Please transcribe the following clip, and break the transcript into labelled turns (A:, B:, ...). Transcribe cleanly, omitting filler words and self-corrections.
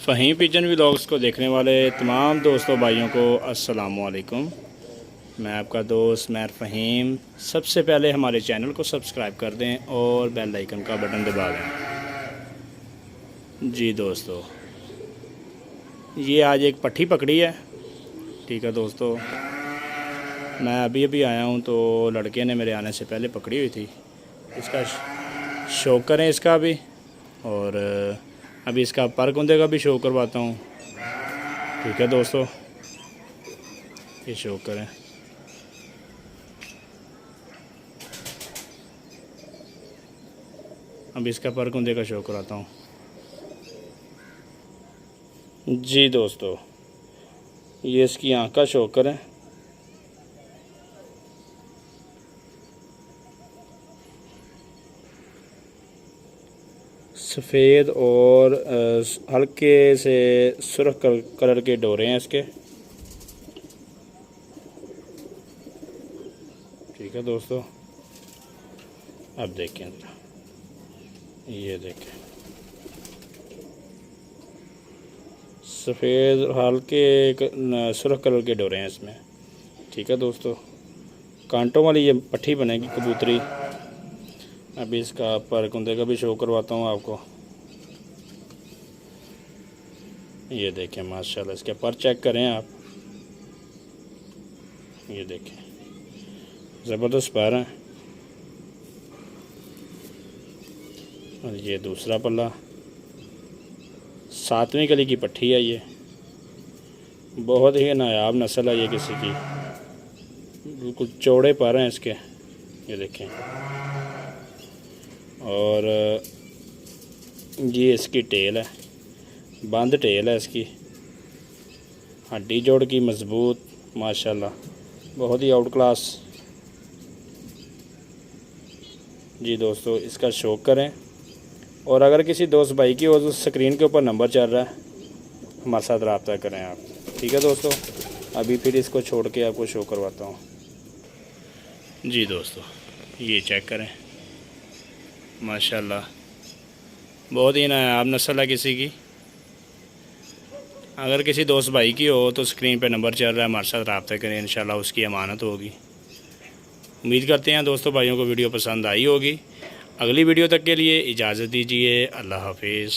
A: Faheem pigeon vlogs को देखने वाले तमाम दोस्तों भाइयों को अस्सलामुअलैकुम। मैं आपका दोस्त मैर फ़हीम। सबसे पहले हमारे चैनल को सब्सक्राइब कर दें और बेल आइकन का बटन दबा दें। जी दोस्तों, ये आज एक पट्ठी पकड़ी है। ठीक है दोस्तों, मैं अभी आया हूँ तो लड़के ने मेरे आने से पहले पकड़ी हुई थी। इसका शौक करें इसका भी, और अभी इसका पर कुंदे का भी शो करवाता हूँ। ठीक है दोस्तों, ये शो करें। अब इसका पर कुंदे का शो कराता हूँ। जी दोस्तों, ये इसकी आँख का शो करें। सफ़ेद और हल्के से सुर्ख कलर के डोरे हैं इसके। ठीक है दोस्तों, अब देखें, ये देखें, सफ़ेद हल्के सुर्ख कलर के डोरे हैं इसमें। ठीक है दोस्तों, कांटों वाली ये पट्ठी बनेगी कबूतरी। अभी इसका पर कुंदे का भी शो करवाता हूँ आपको। ये देखें माशाल्लाह, इसके पर चेक करें आप। ये देखें, ज़बरदस्त पर हैं। और ये दूसरा पल्ला, 7वीं कली की पट्ठी है। ये बहुत ही नायाब नस्ल है ये किसी की, बिल्कुल चौड़े पर हैं इसके। ये देखें, और ये इसकी टेल है, बंद टेल है इसकी, हड्डी जोड़ की मज़बूत माशाल्लाह, बहुत ही आउट क्लास। जी दोस्तों, इसका शौक करें। और अगर किसी दोस्त भाई की हो तो स्क्रीन के ऊपर नंबर चल रहा है, हमारे साथ रब्ता करें आप। ठीक है दोस्तों, अभी फिर इसको छोड़ के आपको शो करवाता हूँ। जी दोस्तों, ये चेक करें माशाल्लाह, बहुत ही नायाब नस्ल है किसी की। अगर किसी दोस्त भाई की हो तो स्क्रीन पे नंबर चल रहा है, हमारे साथ रब्ता करें, इंशाल्लाह उसकी अमानत होगी। उम्मीद करते हैं दोस्तों भाइयों को वीडियो पसंद आई होगी। अगली वीडियो तक के लिए इजाज़त दीजिए। अल्लाह हाफिज़।